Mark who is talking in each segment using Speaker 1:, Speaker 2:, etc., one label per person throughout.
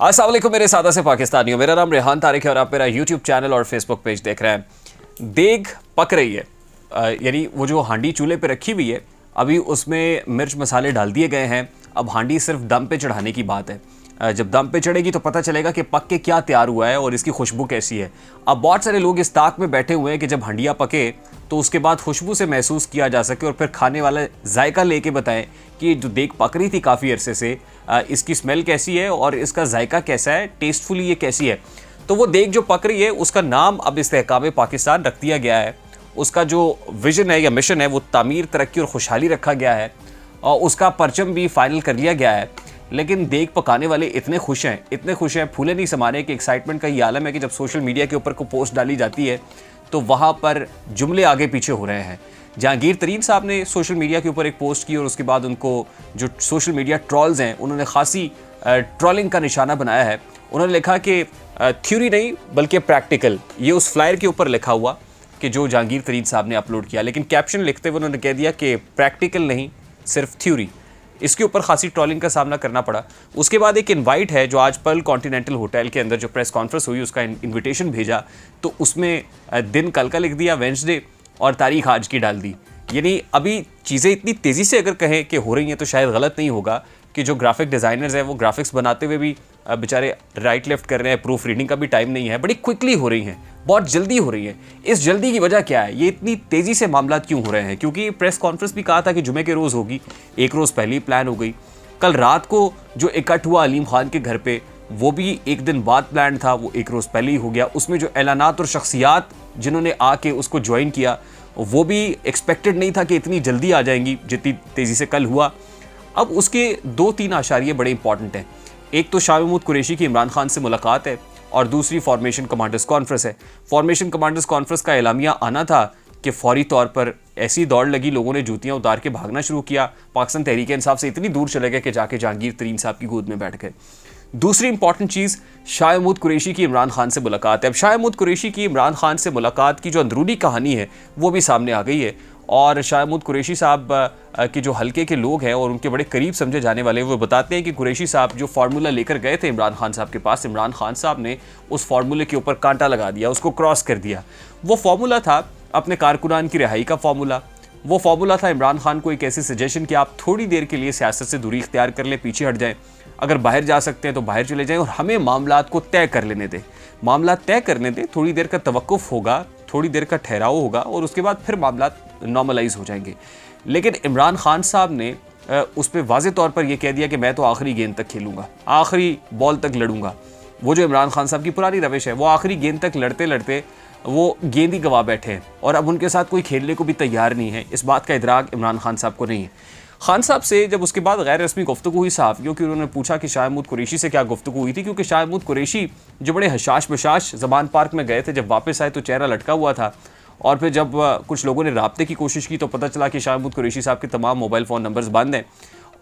Speaker 1: अस्सलाम वालेकुम मेरे सादा से पाकिस्तानियों, मेरा नाम रेहान तारिक है और आप मेरा यूट्यूब चैनल और फेसबुक पेज देख रहे हैं। देग पक रही है, यानी वो जो हांडी चूल्हे पे रखी हुई है, अभी उसमें मिर्च मसाले डाल दिए गए हैं। अब हांडी सिर्फ दम पे चढ़ाने की बात है। जब दम पे चढ़ेगी तो पता चलेगा कि पक के क्या तैयार हुआ है और इसकी खुशबू कैसी है। अब बहुत सारे लोग इस ताक में बैठे हुए हैं कि जब हांडियाँ पके तो उसके बाद खुशबू से महसूस किया जा सके और फिर खाने वाला जायका लेके बताएं कि जो देग पक रही थी काफ़ी अरसे से, इसकी स्मेल कैसी है और इसका जायका कैसा है, टेस्टफुली ये कैसी है। तो वो देग जो पक रही है उसका नाम अब इस्तेहकाम पाकिस्तान रख दिया गया है। उसका जो विजन है या मिशन है वो तामीर, तरक्की और खुशहाली रखा गया है और उसका परचम भी फाइनल कर लिया गया है। लेकिन देग पकाने वाले इतने खुश हैं, फूले नहीं समाने कि एक्साइटमेंट का ये आलम है कि जब सोशल मीडिया के ऊपर को पोस्ट डाली जाती है तो वहाँ पर जुमले आगे पीछे हो रहे हैं। जहांगीर तरीन साहब ने सोशल मीडिया के ऊपर एक पोस्ट की और उसके बाद उनको जो सोशल मीडिया ट्रॉल्स हैं उन्होंने खासी ट्रॉलिंग का निशाना बनाया है। उन्होंने लिखा कि थ्योरी नहीं बल्कि प्रैक्टिकल, ये उस फ्लायर के ऊपर लिखा हुआ कि जो जहांगीर तरीन साहब ने अपलोड किया, लेकिन कैप्शन लिखते हुए उन्होंने कह दिया कि प्रैक्टिकल नहीं सिर्फ थ्योरी। इसके ऊपर खासी ट्रॉलिंग का सामना करना पड़ा। उसके बाद एक इनवाइट है जो आज पर्ल कॉन्टिनेंटल होटल के अंदर जो प्रेस कॉन्फ्रेंस हुई उसका इनविटेशन भेजा, तो उसमें दिन कल का लिख दिया, वेंसडे, और तारीख आज की डाल दी। यानी अभी चीज़ें इतनी तेज़ी से अगर कहें कि हो रही हैं तो शायद गलत नहीं होगा कि जो ग्राफिक डिज़ाइनर्स हैं वो ग्राफिक्स बनाते हुए भी बेचारे राइट लेफ्ट कर रहे हैं, प्रूफ रीडिंग का भी टाइम नहीं है, बड़ी क्विकली हो रही हैं, बहुत जल्दी हो रही है। इस जल्दी की वजह क्या है, ये इतनी तेज़ी से मामला क्यों हो रहे हैं? क्योंकि प्रेस कॉन्फ्रेंस भी कहा था कि जुमे के रोज़ होगी, एक रोज़ पहले ही प्लान हो गई। कल रात को जो इकट्ठ हुआ अलीम खान के घर पे वो भी एक दिन बाद प्लान था, वो एक रोज़ पहले ही हो गया। उसमें जो ऐलानात और शख्सियात जिन्होंने आके उसको ज्वाइन किया वो भी एक्सपेक्टेड नहीं था कि इतनी जल्दी आ जाएंगी जितनी तेज़ी से कल हुआ। अब उसके 2-3 आशारिये बड़े इंपॉर्टेंट हैं। एक तो शाह महमूद कुरैशी की इमरान खान से मुलाकात है और दूसरी फॉर्मेशन कमांडर्स कॉन्फ्रेंस है। फॉर्मेशन कमांडर्स कॉन्फ्रेंस का एलामिया आना था कि फौरी तौर पर ऐसी दौड़ लगी, लोगों ने जूतियां उतार के भागना शुरू किया, पाकिस्तान तहरीक इंसाफ से इतनी दूर चले गए कि जाके जहांगीर तरीन साहब की गोद में बैठ गए। दूसरी इंपॉर्टेंट चीज़ शाह महमूद कुरैशी की इमरान खान से मुलाकात है। अब शाह महमूद कुरैशी की इमरान खान से मुलाकात की जो अंदरूनी कहानी है वो भी सामने आ गई है और शाह महमूद कुरैशी साहब के जो हल्के के लोग हैं और उनके बड़े करीब समझे जाने वाले वो बताते हैं कि कुरैशी साहब जो फार्मूला लेकर गए थे इमरान खान साहब के पास, इमरान खान साहब ने उस फार्मूले के ऊपर कांटा लगा दिया, उसको क्रॉस कर दिया। वो फार्मूला था अपने कारकुनान की रिहाई का फार्मूला। वो फार्मूला था इमरान खान को एक ऐसी सजेशन कि आप थोड़ी देर के लिए सियासत से दूरी इख्तियार कर लें, पीछे हट जाएं, अगर बाहर जा सकते हैं तो बाहर चले जाएं और हमें मामलात को तय कर लेने दें, मामला तय करने दें, थोड़ी देर का तवक्कुफ होगा, थोड़ी देर का ठहराव होगा और उसके बाद फिर मामलात नॉर्मलाइज हो जाएंगे। लेकिन इमरान खान साहब ने उस पर वाज़े तौर पर यह कह दिया कि मैं तो आखिरी गेंद तक खेलूँगा, आखिरी बॉल तक लड़ूंगा। वो जो इमरान खान साहब की पुरानी रविश है, वो आखिरी गेंद तक लड़ते लड़ते वो गेंद ही गवा बैठे हैं और अब उनके साथ कोई खेलने को भी तैयार नहीं है। इस बात का इदराक इमरान खान साहब को नहीं है। खान साहब से जब उसके बाद गैर रस्मी गुफ्तगू हुई सहाफ़ियों की, उन्होंने पूछा कि शाह महमूद कुरैशी से क्या गुफ्तगू हुई थी, क्योंकि शाह महमूद कुरैशी जो बड़े हशाश बशाश ज़बान पार्क में गए थे, जब वापस आए तो चेहरा लटका हुआ था और फिर जब कुछ लोगों ने राब्ते की कोशिश की तो पता चला कि शाह महमूद कुरैशी साहब के तमाम मोबाइल फ़ोन नंबर्स बंद हैं।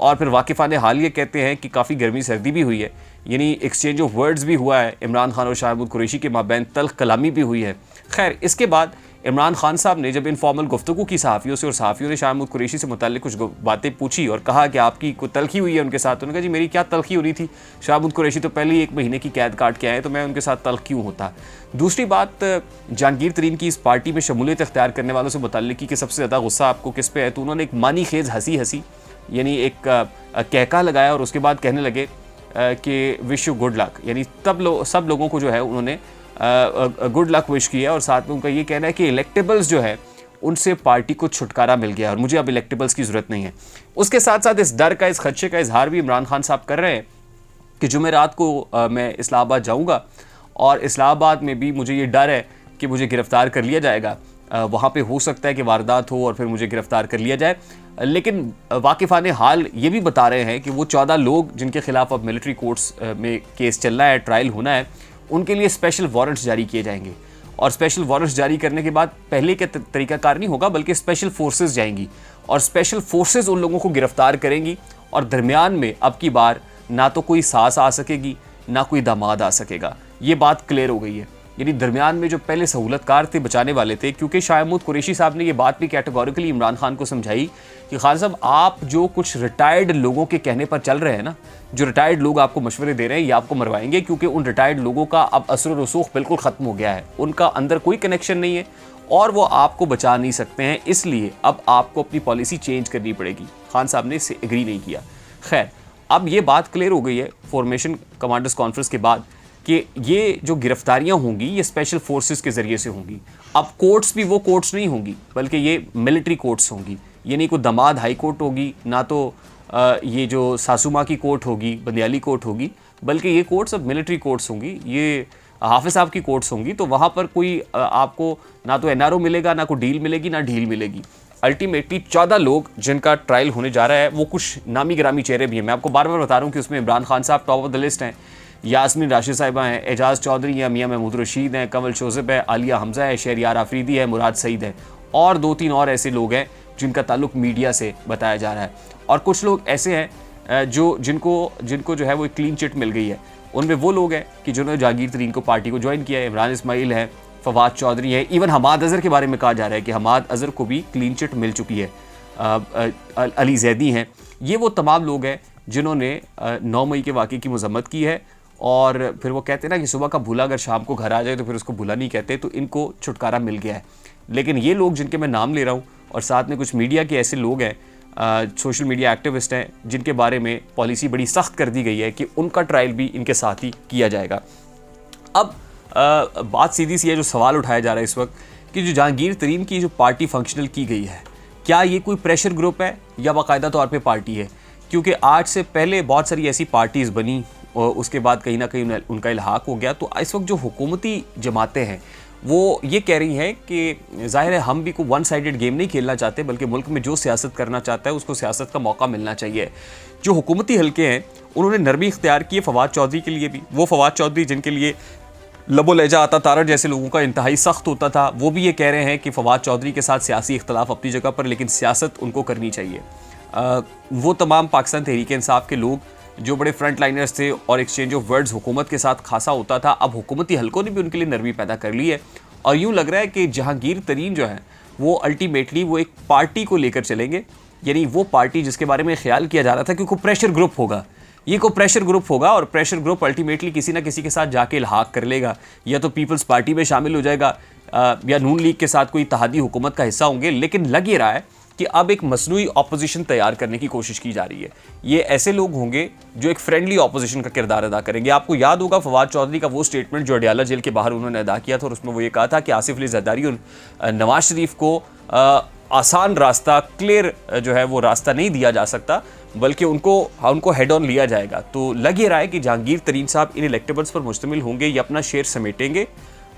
Speaker 1: और फिर वाकिफ़ाने हाल ये कहते हैं कि काफ़ी गर्मी सर्दी भी हुई है, यानी एक्सचेंज ऑफ वर्ड्स भी हुआ है, इमरान खान और शाह महमूद कुरैशी के माबैन तल्ख कलामी भी हुई है। खैर, इसके बाद इमरान खान साहब ने जब इनफॉर्मल गुफ्तगू की सहाफ़ियों से और सहाफ़ियों ने शाह महमूद कुरैशी से मुताल्लिक़ कुछ बातें पूछी और कहा कि आपकी कोई तलखी हुई है उनके साथ, उन्होंने कहा जी मेरी क्या तलखी हो रही थी, शाह महमूद कुरैशी तो पहले ही 1 महीने की कैद काट के आए तो मैं उनके साथ तल्ख क्यों होता। दूसरी बात, जहांगीर तरीन की इस पार्टी में शमूलियत इख्तियार करने वालों से मुताल्लिक़ की कि सबसे ज़्यादा गुस्सा आपको किस पे है, तो उन्होंने एक मानी खेज़ हंसी यानी एक कहका लगाया और उसके बाद कहने लगे कि विश यू गुड लक, यानी सब लोगों को जो है उन्होंने गुड लक विश किया और साथ में उनका ये कहना है कि इलेक्टेबल्स जो है उनसे पार्टी को छुटकारा मिल गया और मुझे अब इलेक्टेबल्स की ज़रूरत नहीं है। उसके साथ साथ इस डर का, इस खदशे का इजहार भी इमरान खान साहब कर रहे हैं कि जुमेरात को मैं इस्लामाबाद जाऊँगा और इस्लामाबाद में भी मुझे ये डर है कि मुझे गिरफ़्तार कर लिया जाएगा, वहाँ पे हो सकता है कि वारदात हो और फिर मुझे गिरफ़्तार कर लिया जाए। लेकिन वाकिफ़ाने हाल ये भी बता रहे हैं कि वो 14 लोग जिनके खिलाफ अब मिलिट्री कोर्ट्स में केस चलना है, ट्रायल होना है, उनके लिए स्पेशल वारंट्स जारी किए जाएंगे और स्पेशल वारंट्स जारी करने के बाद पहले का तरीकाकार नहीं होगा बल्कि स्पेशल फोर्सेस जाएंगी और स्पेशल फोर्सेस उन लोगों को गिरफ़्तार करेंगी और दरमियान में अब की बार ना तो कोई सास आ सकेगी ना कोई दामाद आ सकेगा। ये बात क्लियर हो गई है। यानी दरमियान में जो पहले सहूलतकार थे, बचाने वाले थे, क्योंकि शाह महमूद कुरैशी साहब ने ये बात भी कैटेगोरिकली इमरान खान को समझाई कि खान साहब आप जो कुछ रिटायर्ड लोगों के कहने पर चल रहे हैं ना, जो रिटायर्ड लोग आपको मशवरे दे रहे हैं, ये आपको मरवाएंगे, क्योंकि उन रिटायर्ड लोगों का अब असर रसूख बिल्कुल ख़त्म हो गया है, उनका अंदर कोई कनेक्शन नहीं है और वो आपको बचा नहीं सकते हैं, इसलिए अब आपको अपनी पॉलिसी चेंज करनी पड़ेगी। खान साहब ने इससे एग्री नहीं किया। खैर, अब ये बात क्लियर हो गई है फॉर्मेशन कमांडर्स कॉन्फ्रेंस के बाद कि ये जो गिरफ्तारियां होंगी ये स्पेशल फोर्सेस के ज़रिए से होंगी। अब कोर्ट्स भी वो कोर्ट्स नहीं होंगी, बल्कि ये मिलिट्री कोर्ट्स होंगी। ये नहीं कोई दमाद हाई कोर्ट होगी, ना तो ये जो सासुमा की कोर्ट होगी, बंदियाली कोर्ट होगी, बल्कि ये कोर्ट्स अब मिलिट्री कोर्ट्स होंगी, ये हाफिज साहब की कोर्ट्स होंगी। तो वहाँ पर कोई आपको ना तो एनआरओ मिलेगा, ना कोई डील मिलेगी, ना ढील मिलेगी। अल्टीमेटली 14 लोग जिनका ट्रायल होने जा रहा है, वो कुछ नामी गिरामी चेहरे भी हैं। मैं आपको बार बार बता रहा हूँ कि उसमें इमरान खान साहब टॉप ऑफ द लिस्ट हैं, यास्मीन राशिद साहिबा हैं, एजाज चौधरी हैं, मियां महमूद रशीद हैं, कंवल शोज़िब है, आलिया हमजा है, शहरियार आफरीदी है, मुराद सईद है और 2-3 और ऐसे लोग हैं जिनका ताल्लुक मीडिया से बताया जा रहा है। और कुछ लोग ऐसे हैं जिनको जो है वो क्लीन चिट मिल गई है। उनमें वो लोग हैं कि जिन्होंने जहांगीर तरीन को पार्टी को ज्वाइन किया है। इमरान इस्माइल है, फवाद चौधरी है, इवन हमाद अज़हर के बारे में कहा जा रहा है कि हमाद अज़हर को भी क्लीन चिट मिल चुकी है। अली जैदी हैं। ये वो तमाम लोग हैं जिन्होंने 9 मई के वाक़े की मज़म्मत की है। और फिर वो कहते हैं ना कि सुबह का भूला अगर शाम को घर आ जाए तो फिर उसको भूला नहीं कहते, तो इनको छुटकारा मिल गया है। लेकिन ये लोग जिनके मैं नाम ले रहा हूँ और साथ में कुछ मीडिया के ऐसे लोग हैं, सोशल मीडिया एक्टिविस्ट हैं, जिनके बारे में पॉलिसी बड़ी सख्त कर दी गई है कि उनका ट्रायल भी इनके साथ ही किया जाएगा। अब बात सीधी सी है, जो सवाल उठाया जा रहा है इस वक्त कि जो जहांगीर तरीन की जो पार्टी फंक्शनल की गई है, क्या ये कोई प्रेशर ग्रुप है या बाकायदा तौर पे पार्टी है? क्योंकि आज से पहले बहुत सारी ऐसी पार्टीज़ बनी और उसके बाद कहीं ना कहीं उनका इल्हाक हो गया। तो इस वक्त जो हुकूमती जमातें हैं वो ये कह रही हैं कि ज़ाहिर है हम भी कोई वन साइडेड गेम नहीं खेलना चाहते, बल्कि मुल्क में जो सियासत करना चाहता है उसको सियासत का मौका मिलना चाहिए। जो हुकूमती हल्के हैं उन्होंने नरमी इख्तियार की है फवाद चौधरी के लिए भी। वो फवाद चौधरी जिनके लिए लबो लहजा आता तारा जैसे लोगों का इंतहाई सख्त होता था, वो भी ये कह रहे हैं कि फवाद चौधरी के साथ सियासी इख्तलाफ अपनी जगह पर, लेकिन सियासत उनको करनी चाहिए। वो तमाम पाकिस्तान तहरीक इंसाफ के लोग जो बड़े फ्रंट लाइनर्स थे और एक्सचेंज ऑफ वर्ड्स हुकूमत के साथ खासा होता था, अब हुकूमती हल्कों ने भी उनके लिए नरमी पैदा कर ली है। और यूँ लग रहा है कि जहांगीर तरीन जो है वो अल्टीमेटली वो एक पार्टी को लेकर चलेंगे, यानी वो पार्टी जिसके बारे में ख्याल किया जा रहा था कि कोई प्रेशर ग्रुप होगा, ये कोई प्रेशर ग्रुप होगा और प्रेशर ग्रुप अल्टीमेटली किसी ना किसी के साथ जाके इल्हाक कर लेगा, या तो पीपल्स पार्टी में शामिल हो जाएगा या नून लीग के साथ कोई इत्तेहादी हुकूमत का हिस्सा होंगे। लेकिन लग ये रहा है कि अब एक मसनूई ऑपोजिशन तैयार करने की कोशिश की जा रही है। ये ऐसे लोग होंगे जो एक फ्रेंडली ऑपोजिशन का किरदार अदा करेंगे। आपको याद होगा फवाद चौधरी का वो स्टेटमेंट जो अडियाला जेल के बाहर उन्होंने अदा किया था और उसमें वो ये कहा था कि आसिफ अली जरदारी और नवाज शरीफ को आसान रास्ता, क्लियर जो है वो रास्ता नहीं दिया जा सकता, बल्कि उनको हेड ऑन लिया जाएगा। तो लग ये रहा है कि जहांगीर तरीन साहब इन इलेक्टेबल्स पर मुश्तमिल होंगे, ये अपना शेर समेटेंगे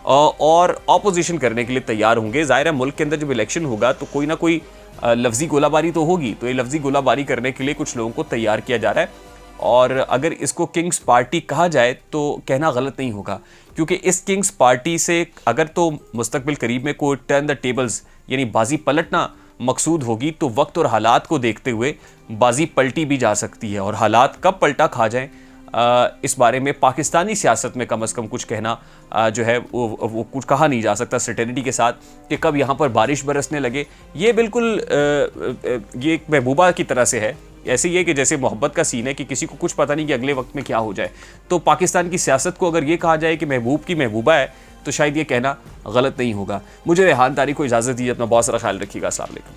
Speaker 1: और ऑपोजिशन करने के लिए तैयार होंगे। ज़ाहिर है मुल्क के अंदर जब इलेक्शन होगा तो कोई ना कोई लफ्ज़ी गोलाबारी तो होगी, तो ये लफ्ज़ी गोलाबारी करने के लिए कुछ लोगों को तैयार किया जा रहा है। और अगर इसको किंग्स पार्टी कहा जाए तो कहना गलत नहीं होगा, क्योंकि इस किंग्स पार्टी से अगर तो मुस्तकबिल करीब में कोई टर्न द टेबल्स यानी बाजी पलटना मकसूद होगी, तो वक्त और हालात को देखते हुए बाजी पलटी भी जा सकती है। और हालात कब पलटा खा जाएं इस बारे में पाकिस्तानी सियासत में कम से कम कुछ कहना जो है वो कुछ कहा नहीं जा सकता सर्टेनिटी के साथ कि कब यहाँ पर बारिश बरसने लगे। ये बिल्कुल ये एक महबूबा की तरह से है, ऐसे ही है कि जैसे मोहब्बत का सीन है कि किसी को कुछ पता नहीं कि अगले वक्त में क्या हो जाए। तो पाकिस्तान की सियासत को अगर ये कहा जाए कि महबूब की महबूबा है तो शायद ये कहना गलत नहीं होगा। मुझे रेहान तारिक को इजाज़त दीजिए, अपना बहुत सारा ख्याल रखिएगा। अस्सलाम वालेकुम।